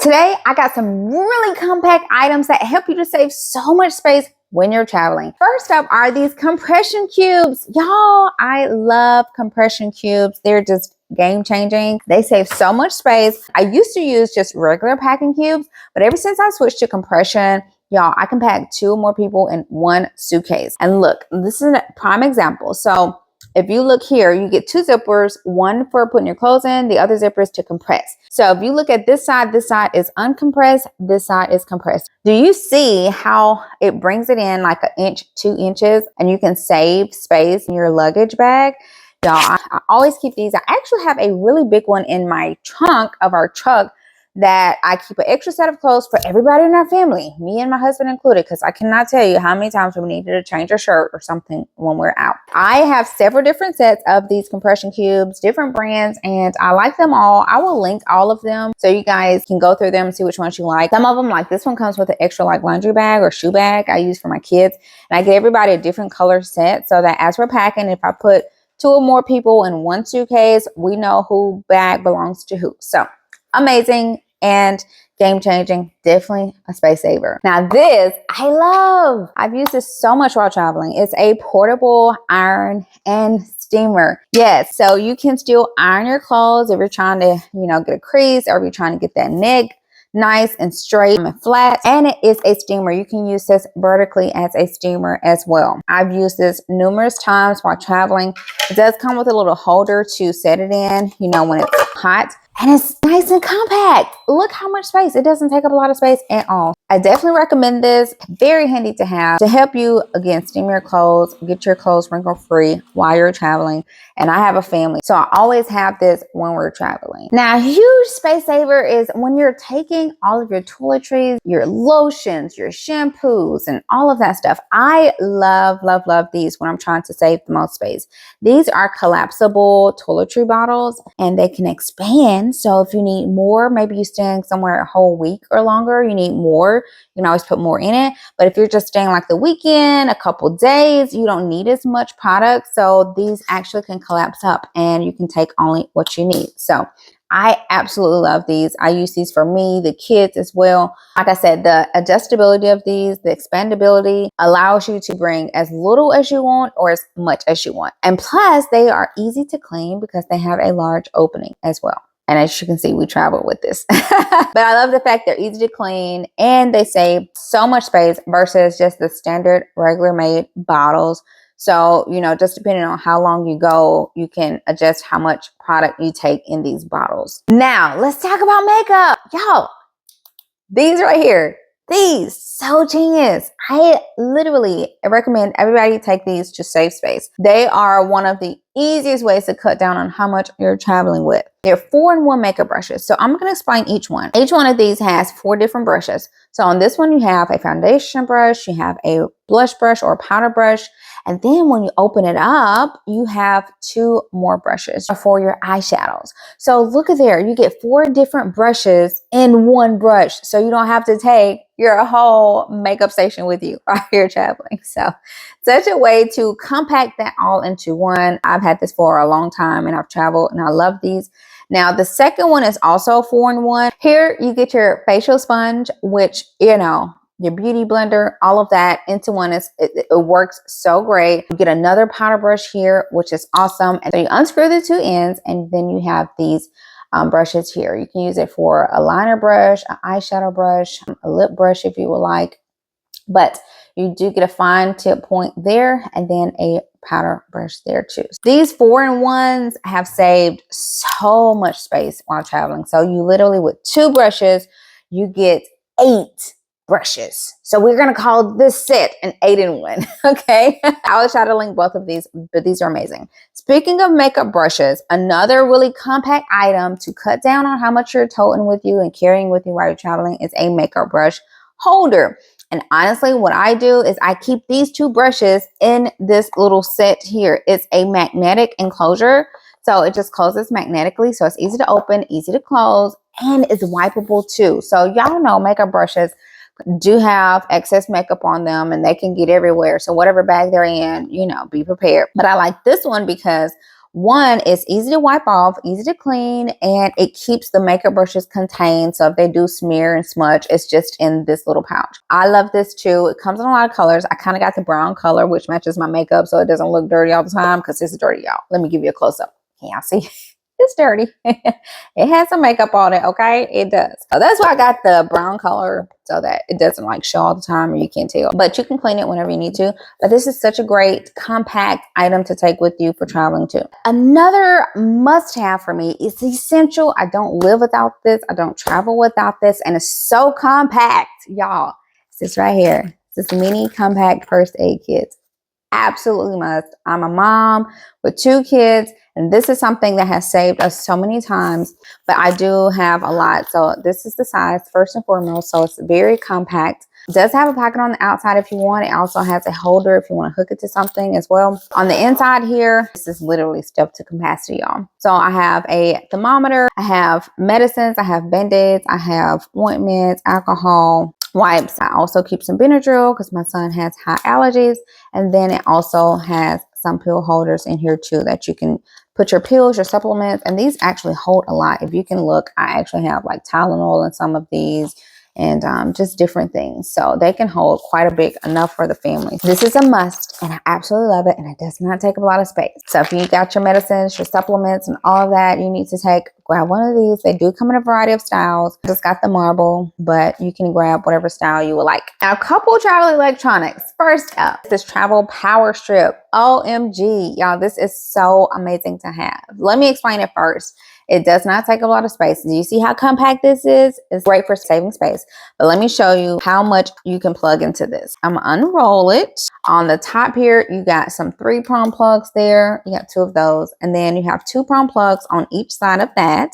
Today, I got some really compact items that help you to save so much space when you're traveling. First up are these compression cubes. Y'all, I love compression cubes. They're just game changing. They save so much space. I used to use just regular packing cubes, but ever since I switched to compression, y'all, I can pack 2 or more people in one suitcase. And look, this is a prime example. So if you look here, you get 2 zippers, one for putting your clothes in, the other zipper is to compress. So if you look at this side is uncompressed, this side is compressed. Do you see how it brings it in like 1 inch, 2 inches, and you can save space in your luggage bag? Y'all, I always keep these. I actually have a really big one in my trunk of our truck that I keep an extra set of clothes for everybody in our family, me and my husband included, because I cannot tell you how many times we needed to change a shirt or something when we're out. I have several different sets of these compression cubes, different brands, and I like them all. I will link all of them so you guys can go through them and see which ones you like. Some of them, like this one, comes with an extra like laundry bag or shoe bag I use for my kids. And I get everybody a different color set so that as we're packing, if I put 2 or more people in one suitcase, we know who bag belongs to who. So amazing and game changing, definitely a space saver. Now this I love. I've used this so much while traveling. It's a portable iron and steamer. Yes, so you can still iron your clothes if you're trying to, get a crease, or if you're trying to get that neck nice and straight and flat. And it is a steamer. You can use this vertically as a steamer as well. I've used this numerous times while traveling. It does come with a little holder to set it in, when it's hot. And it's nice and compact. Look how much space. It doesn't take up a lot of space at all. I definitely recommend this. Very handy to have to help you, again, steam your clothes, get your clothes wrinkle free while you're traveling. And I have a family, so I always have this when we're traveling. Now, a huge space saver is when you're taking all of your toiletries, your lotions, your shampoos, and all of that stuff. I love, love, love these when I'm trying to save the most space. These are collapsible toiletry bottles, and they can expand. So if you need more, maybe you're staying somewhere a whole week or longer, you need more, you can always put more in it. But if you're just staying like the weekend, a couple days, you don't need as much product. So these actually can collapse up and you can take only what you need. So I absolutely love these. I use these for me, the kids as well. Like I said, the adjustability of these, the expandability allows you to bring as little as you want or as much as you want. And plus, they are easy to clean because they have a large opening as well. And as you can see, we travel with this. But I love the fact they're easy to clean and they save so much space versus just the standard regular made bottles. So, just depending on how long you go, you can adjust how much product you take in these bottles. Now, let's talk about makeup. Y'all, these right here, these, so genius. I literally recommend everybody take these to save space. They are one of the easiest ways to cut down on how much you're traveling with. They're 4-in-1 makeup brushes. So I'm going to explain each one. Each one of these has 4 different brushes. So on this one, you have a foundation brush, you have a blush brush or powder brush. And then when you open it up, you have 2 more brushes for your eyeshadows. So look at there, you get 4 different brushes in one brush. So you don't have to take your whole makeup station with you while you're traveling. So such a way to compact that all into one. I've had this for a long time and I've traveled and I love these. Now, the second one is also 4-in-1. Here you get your facial sponge, which, your beauty blender, all of that into one. It works so great. You get another powder brush here, which is awesome. And so you unscrew the 2 ends and then you have these brushes here. You can use it for a liner brush, an eyeshadow brush, a lip brush if you would like. But you do get a fine tip point there and then a powder brush there too. These 4-in-1s have saved so much space while traveling. So you literally, with 2 brushes, you get 8 brushes. So we're going to call this set an 8-in-1. Okay. I will try to link both of these, but these are amazing. Speaking of makeup brushes, another really compact item to cut down on how much you're toting with you and carrying with you while you're traveling is a makeup brush holder. And honestly, what I do is I keep these 2 brushes in this little set here. It's a magnetic enclosure. So it just closes magnetically. So it's easy to open, easy to close, and it's wipeable too. So y'all know makeup brushes do have excess makeup on them and they can get everywhere. So whatever bag they're in, be prepared. But I like this one because One, it's easy to wipe off, easy to clean, and it keeps the makeup brushes contained. So if they do smear and smudge, it's just in this little pouch. I love this too. It comes in a lot of colors. I kind of got the brown color, which matches my makeup so it doesn't look dirty all the time, because it's dirty, y'all. Let me give you a close up. Can y'all see? It's dirty. It has some makeup on it, okay? It does. So that's why I got the brown color, so that it doesn't like show all the time or you can't tell. But you can clean it whenever you need to. But this is such a great compact item to take with you for traveling too. Another must-have for me is essential. I don't live without this. I don't travel without this. And it's so compact, y'all. It's this right here. It's this mini compact first aid kit. Absolutely must. I'm a mom with 2 kids, and this is something that has saved us so many times, but I do have a lot. So this is the size, first and foremost. So it's very compact. It does have a pocket on the outside if you want. It also has a holder if you want to hook it to something as well. On the inside here, this is literally stuffed to capacity, y'all. So I have a thermometer, I have medicines, I have Band-Aids, I have ointments, alcohol, wipes. I also keep some Benadryl because my son has high allergies. And then it also has some pill holders in here too that you can put your pills, your supplements, and these actually hold a lot. If you can look, I actually have like Tylenol in some of these, and just different things. So they can hold quite a bit, enough for the family. This is a must, and I absolutely love it, and it does not take up a lot of space. So if you got your medicines, your supplements, and all of that you need to take, grab one of these. They do come in a variety of styles. I just got the marble, but you can grab whatever style you would like. Now, a couple travel electronics. First up, this travel power strip. OMG, y'all, this is so amazing to have. Let me explain it first. It does not take a lot of space. Do you see how compact this is? It's great for saving space. But let me show you how much you can plug into this. I'm gonna unroll it. On the top here, you got some 3-prong plugs there. You got 2 of those. And then you have 2-prong plugs on each side of that.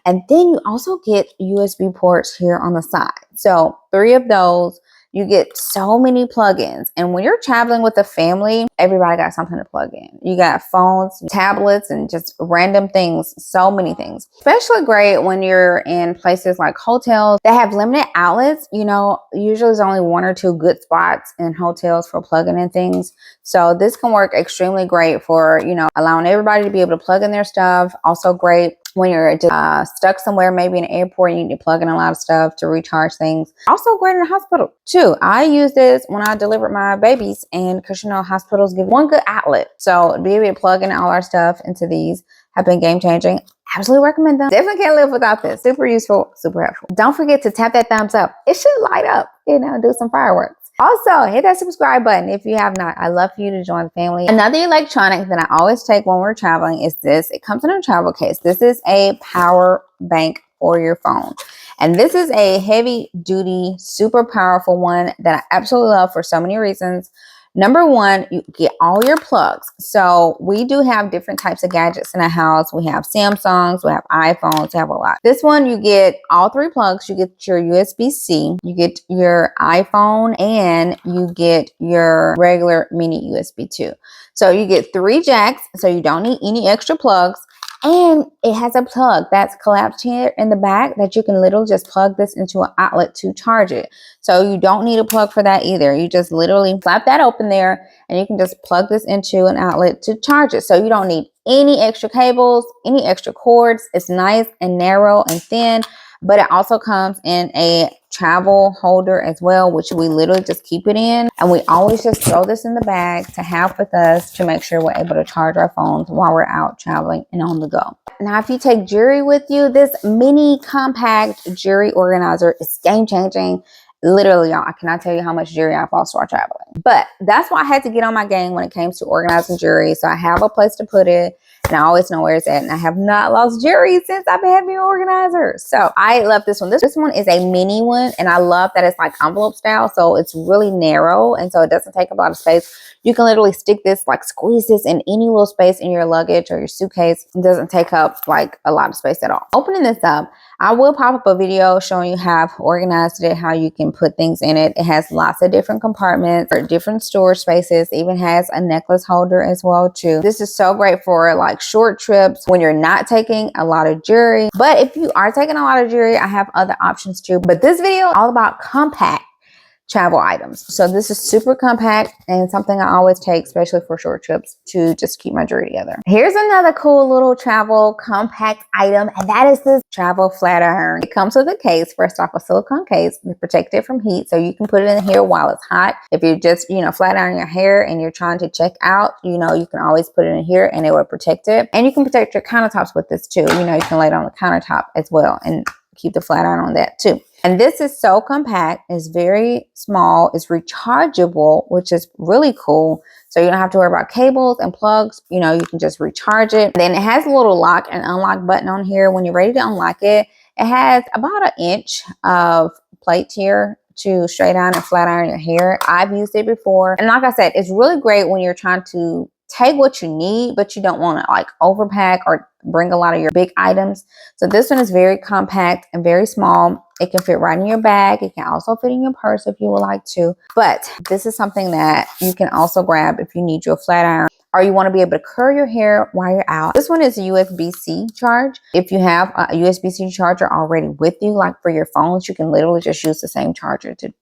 And then you also get USB ports here on the side. So 3 of those. You get so many plugins. And when you're traveling with a family, everybody got something to plug in. You got phones, tablets, and just random things. So many things. Especially great when you're in places like hotels that have limited outlets. You know, usually there's only 1 or 2 good spots in hotels for plugging in things. So this can work extremely great for, you know, allowing everybody to be able to plug in their stuff. Also great when you're just stuck somewhere, maybe in an airport, you need to plug in a lot of stuff to recharge things. Also great in the hospital too. I use this when I delivered my babies, and because, you know, hospitals give 1 good outlet. So to be able to plug in all our stuff into these have been game changing. Absolutely recommend them. Definitely can't live without this. Super useful, super helpful. Don't forget to tap that thumbs up. It should light up, you know, do some fireworks. Also, hit that subscribe button if you have not. I'd love for you to join the family. Another electronic that I always take when we're traveling is this. It comes in a travel case. This is a power bank for your phone. And this is a heavy duty, super powerful one that I absolutely love for so many reasons. Number 1, you get all your plugs. So we do have different types of gadgets in the house. We have Samsungs, we have iPhones, we have a lot. This one, you get all 3 plugs. You get your USB-C, you get your iPhone, and you get your regular mini USB too. So you get 3 jacks, so you don't need any extra plugs. And it has a plug that's collapsed here in the back that you can literally just plug this into an outlet to charge it. So you don't need a plug for that either. You just literally flap that open there, and you can just plug this into an outlet to charge it. So you don't need any extra cables, any extra cords. It's nice and narrow and thin, but it also comes in a travel holder as well, which we literally just keep it in. And we always just throw this in the bag to have with us to make sure we're able to charge our phones while we're out traveling and on the go. Now, if you take jewelry with you, this mini compact jewelry organizer is game changing. Literally, y'all, I cannot tell you how much jewelry I've lost while traveling. But that's why I had to get on my game when it came to organizing jewelry. So I have a place to put it, and I always know where it's at. And I have not lost jewelry since I've been having an organizer. So I love this one. This one is a mini one, and I love that it's like envelope style. So it's really narrow, and so it doesn't take a lot of space. You can literally stick this, like squeeze this in any little space in your luggage or your suitcase. It doesn't take up like a lot of space at all. Opening this up, I will pop up a video showing you how I've organized it, how you can put things in it. It has lots of different compartments or different storage spaces. It even has a necklace holder as well too. This is so great for like short trips when you're not taking a lot of jewelry. But if you are taking a lot of jewelry, I have other options too. But this video all about compact travel items. So this is super compact and something I always take, especially for short trips, to just keep my jewelry together. Here's another cool little travel compact item, and that is this travel flat iron. It comes with a case, first off, a silicone case to protect it from heat, so you can put it in here while it's hot. If you're just, flat ironing your hair and you're trying to check out, you can always put it in here and it will protect it. And you can protect your countertops with this too. You can lay it on the countertop as well and keep the flat iron on that too. And this is so compact. It's very small. It's rechargeable, which is really cool. So you don't have to worry about cables and plugs. You can just recharge it. Then it has a little lock and unlock button on here. When you're ready to unlock it, it has about 1 inch of plate here to straight iron and flat iron your hair. I've used it before. And like I said, it's really great when you're trying to take what you need, but you don't want to like overpack or bring a lot of your big items. So this one is very compact and very small. It can fit right in your bag. It can also fit in your purse if you would like to. But this is something that you can also grab if you need your flat iron or you want to be able to curl your hair while you're out. This one is a USB-C charge. If you have a USB-C charger already with you, like for your phones, you can literally just use the same charger to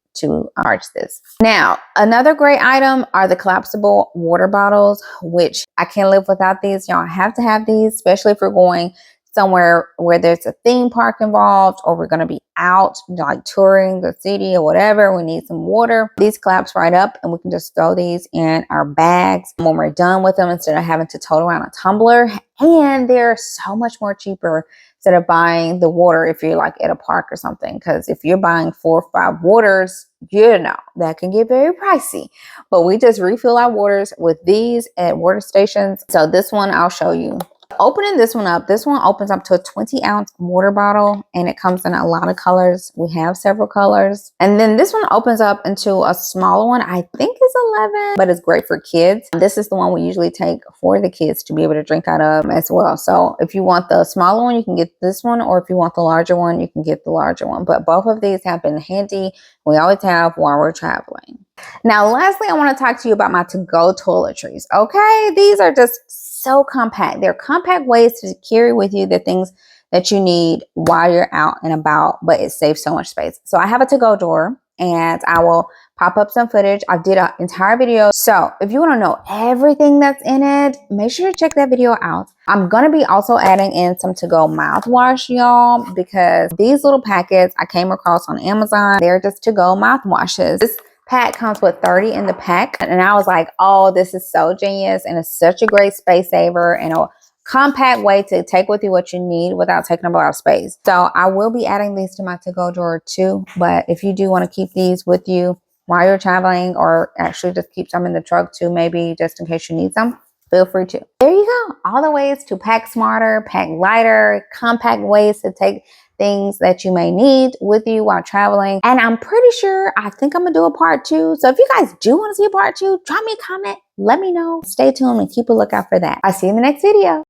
charge this. Now, another great item are the collapsible water bottles, which I can't live without these. Y'all have to have these, especially if you're going somewhere where there's a theme park involved, or we're going to be out like touring the city or whatever. We need some water. These collapse right up and we can just throw these in our bags when we're done with them instead of having to tote around a tumbler. And they're so much more cheaper instead of buying the water if you're like at a park or something. Because if you're buying 4 or 5 waters, that can get very pricey. But we just refill our waters with these at water stations. So this one I'll show you. Opening this one up, this one opens up to a 20-ounce water bottle, and it comes in a lot of colors. We have several colors. And then this one opens up into a smaller one. I think it's 11, but it's great for kids. This is the one we usually take for the kids to be able to drink out of as well. So if you want the smaller one, you can get this one, or if you want the larger one, you can get the larger one. But both of these have been handy. We always have while we're traveling. Now, lastly, I want to talk to you about my to-go toiletries. Okay, these are just so compact. They're compact ways to carry with you the things that you need while you're out and about, but it saves so much space. So I have a to-go drawer, and I will pop up some footage. I did an entire video. So if you want to know everything that's in it, make sure to check that video out. I'm going to be also adding in some to-go mouthwash, y'all, because these little packets I came across on Amazon. They're just to-go mouthwashes. This pack comes with 30 in the pack, and I was like, oh, this is so genius, and it's such a great space saver and a compact way to take with you what you need without taking up a lot of space. So I will be adding these to my to-go drawer too, but if you do want to keep these with you while you're traveling, or actually just keep some in the truck too, maybe just in case you need some, feel free to. There you go. All the ways to pack smarter, pack lighter, compact ways to take things that you may need with you while traveling. And I'm pretty sure, I think I'm gonna do a part 2. So if you guys do want to see a part 2, drop me a comment, let me know. Stay tuned and keep a lookout for that. I'll see you in the next video.